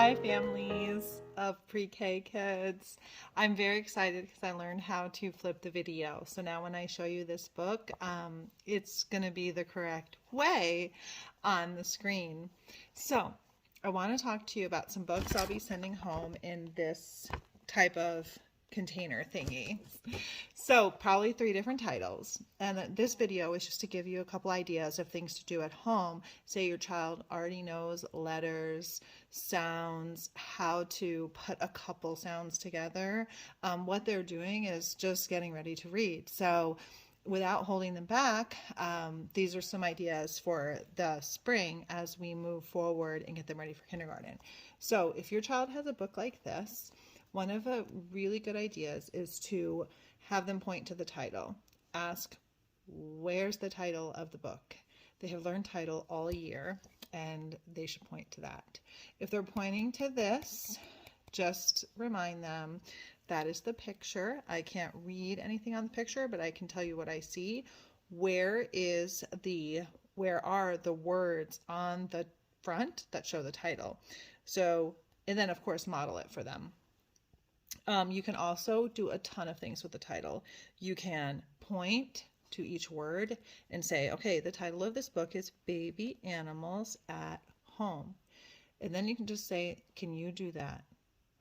Hi, families of pre-K kids. I'm very excited because I learned how to flip the video. So now when I show you this book, it's going to be the correct way on the screen. So I want to talk to you about some books I'll be sending home in this type of container thingy. So probably 3 different titles. And this video is just to give you a couple ideas of things to do at home. Say your child already knows letters, sounds, how to put a couple sounds together. What they're doing is just getting ready to read. So without holding them back, these are some ideas for the spring as we move forward and get them ready for kindergarten. So if your child has a book like this, one of the really good ideas is to have them point to the title. Ask, where's the title of the book? They have learned title all year and they should point to that. If they're pointing to this, just remind them that is the picture. I can't read anything on the picture, but I can tell you what I see. Where are the words on the front that show the title? So, and then of course model it for them. You can also do a ton of things with the title. You can point to each word and say, okay, the title of this book is Baby Animals at Home. And then you can just say, can you do that?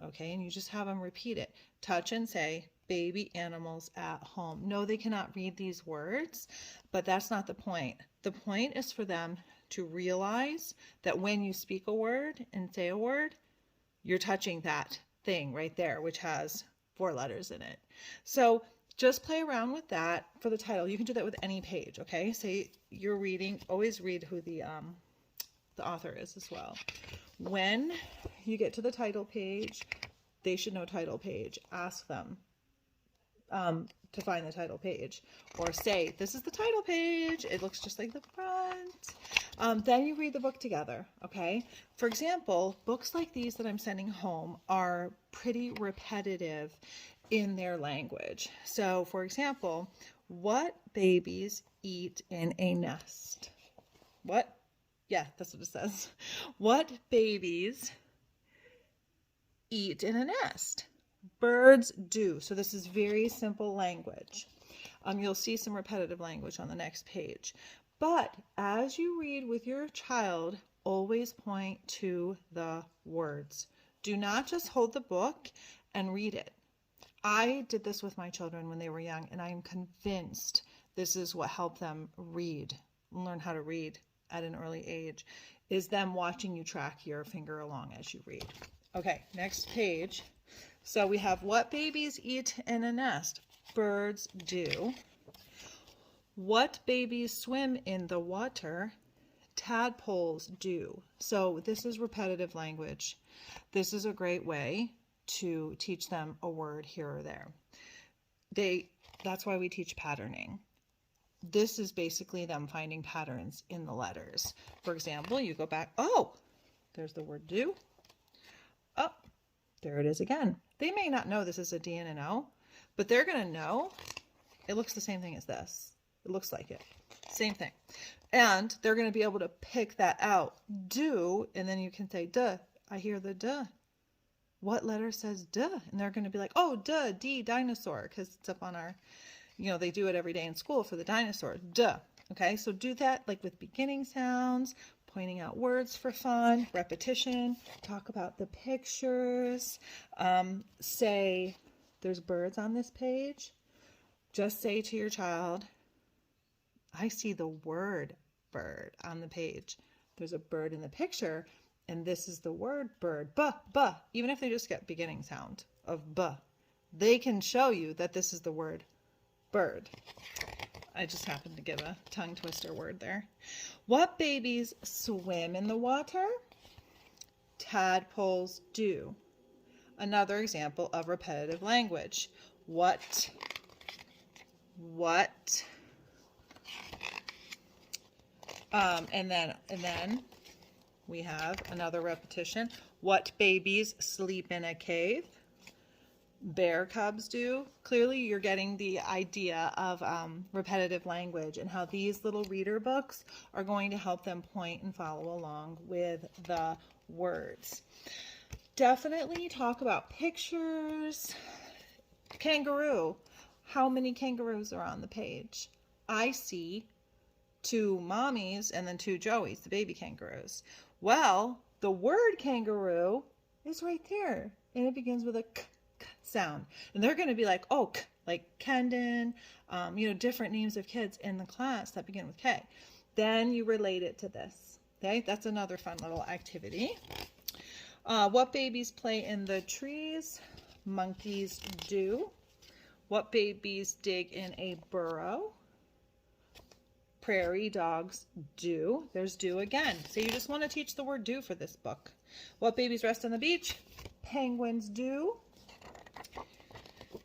Okay, and you just have them repeat it. Touch and say, Baby Animals at Home. No, they cannot read these words, but that's not the point. The point is for them to realize that when you speak a word and say a word, you're touching that thing right there, which has 4 letters in it. So just play around with that for the title. You can do that with any page, okay? Say you're reading, always read who the author is as well. When you get to the title page, they should know title page. Ask them to find the title page, or say, this is the title page. It looks just like the front. Then you read the book together, okay? For example, books like these that I'm sending home are pretty repetitive in their language. So, for example, what babies eat in a nest? What? Yeah, that's what it says. What babies eat in a nest? Birds do. So this is very simple language. You'll see some repetitive language on the next page. But as you read with your child, always point to the words. Do not just hold the book and read it. I did this with my children when they were young, and I am convinced this is what helped them read, learn how to read at an early age, is them watching you track your finger along as you read. Okay, next page. So we have what babies eat in a nest. Birds do. What babies swim in the water. Tadpoles do. So this is repetitive language. This is a great way to teach them a word here or there. That's why we teach patterning. This is basically them finding patterns in the letters. For example, you go back, oh, there's the word do. Oh, there it is again. They may not know this is a D and an O, but they're going to know it looks the same thing as this. It looks like it. Same thing. And they're going to be able to pick that out. Do, and then you can say, duh. I hear the duh. What letter says duh? And they're going to be like, oh, duh, D, dinosaur, because it's up on our, they do it every day in school for the dinosaur. Duh. Okay, so do that like with beginning sounds, pointing out words for fun, repetition, talk about the pictures, say there's birds on this page. Just say to your child, I see the word bird on the page. There's a bird in the picture, and this is the word bird. Buh, buh. Even if they just get beginning sound of buh, they can show you that this is the word bird. I just happened to give a tongue twister word there. What babies swim in the water? Tadpoles do. Another example of repetitive language. What? And then we have another repetition. What babies sleep in a cave? Bear cubs do. Clearly you're getting the idea of repetitive language and how these little reader books are going to help them point and follow along with the words. Definitely talk about pictures. Kangaroo. How many kangaroos are on the page? I see 2 mommies and then 2 Joeys, the baby kangaroos. Well, the word kangaroo is right there, and it begins with a k, k sound. And they're going to be like, oh, k, like Kendon, different names of kids in the class that begin with K. Then you relate it to this. Okay, that's another fun little activity. What babies play in the trees? Monkeys do. What babies dig in a burrow? Prairie dogs do. There's do again. So you just want to teach the word do for this book. What babies rest on the beach? Penguins do.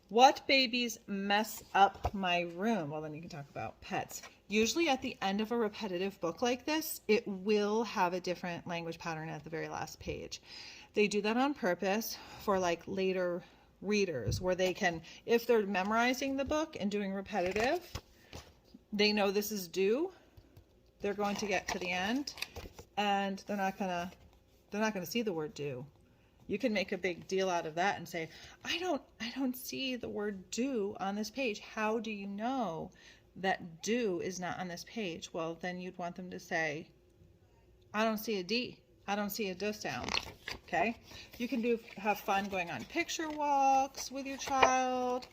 What babies mess up my room? Well, then you can talk about pets. Usually at the end of a repetitive book like this, it will have a different language pattern at the very last page. They do that on purpose for like later readers where they can, if they're memorizing the book and doing repetitive, they know this is do. They're going to get to the end and they're not gonna see the word do. You can make a big deal out of that and say, I don't see the word do on this page. How do you know that do is not on this page? Well, then you'd want them to say, I don't see a D. I don't see a do sound. Okay? You can have fun going on picture walks with your child.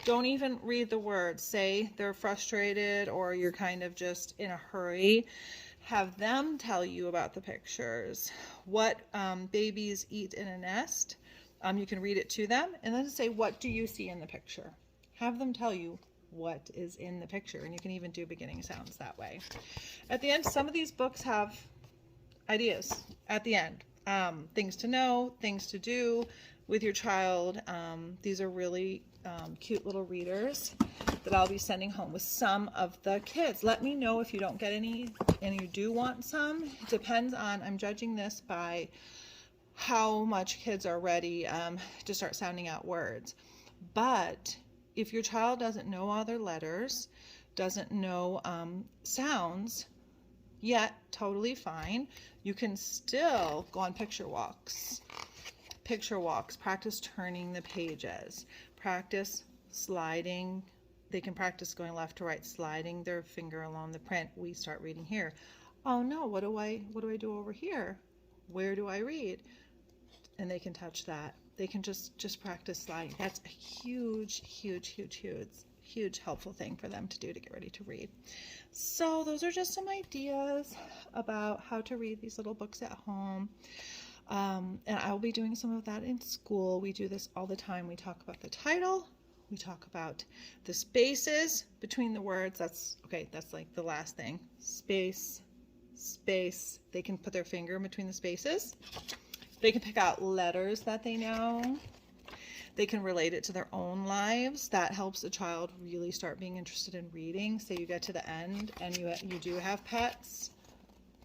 Don't even read the words. Say they're frustrated or you're kind of just in a hurry. Have them tell you about the pictures. What babies eat in a nest. You can read it to them and then say, what do you see in the picture? Have them tell you what is in the picture, and you can even do beginning sounds that way. At the end, some of these books have ideas at the end. Things to know, things to do with your child. These are really cute little readers that I'll be sending home with some of the kids. Let me know if you don't get any and you do want some. It depends on, I'm judging this by how much kids are ready to start sounding out words. But if your child doesn't know other letters, doesn't know sounds yet, totally fine. You can still go on picture walks. Picture walks, practice turning the pages, practice sliding. They can practice going left to right, sliding their finger along the print. We start reading here. Oh no, what do I do over here? Where do I read? And they can touch that. They can just practice sliding. That's a huge helpful thing for them to do to get ready to read. So those are just some ideas about how to read these little books at home. And I'll be doing some of that in school. We do this all the time. We talk about the title. We talk about the spaces between the words. That's like the last thing. Space. They can put their finger in between the spaces. They can pick out letters that they know. They can relate it to their own lives. That helps a child really start being interested in reading. Say you get to the end and you do have pets,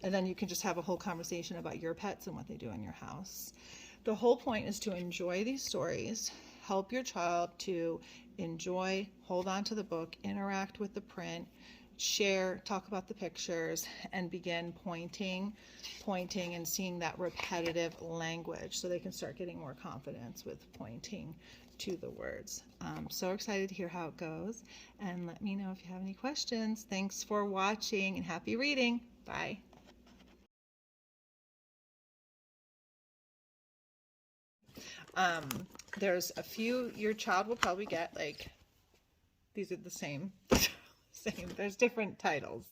and then you can just have a whole conversation about your pets and what they do in your house. The whole point is to enjoy these stories, help your child to enjoy, hold on to the book, interact with the print, share, talk about the pictures, and begin pointing and seeing that repetitive language so they can start getting more confidence with pointing to the words. So excited to hear how it goes, and let me know if you have any questions. Thanks for watching and happy reading. Bye. There's a few your child will probably get, like, these are the same. There's different titles.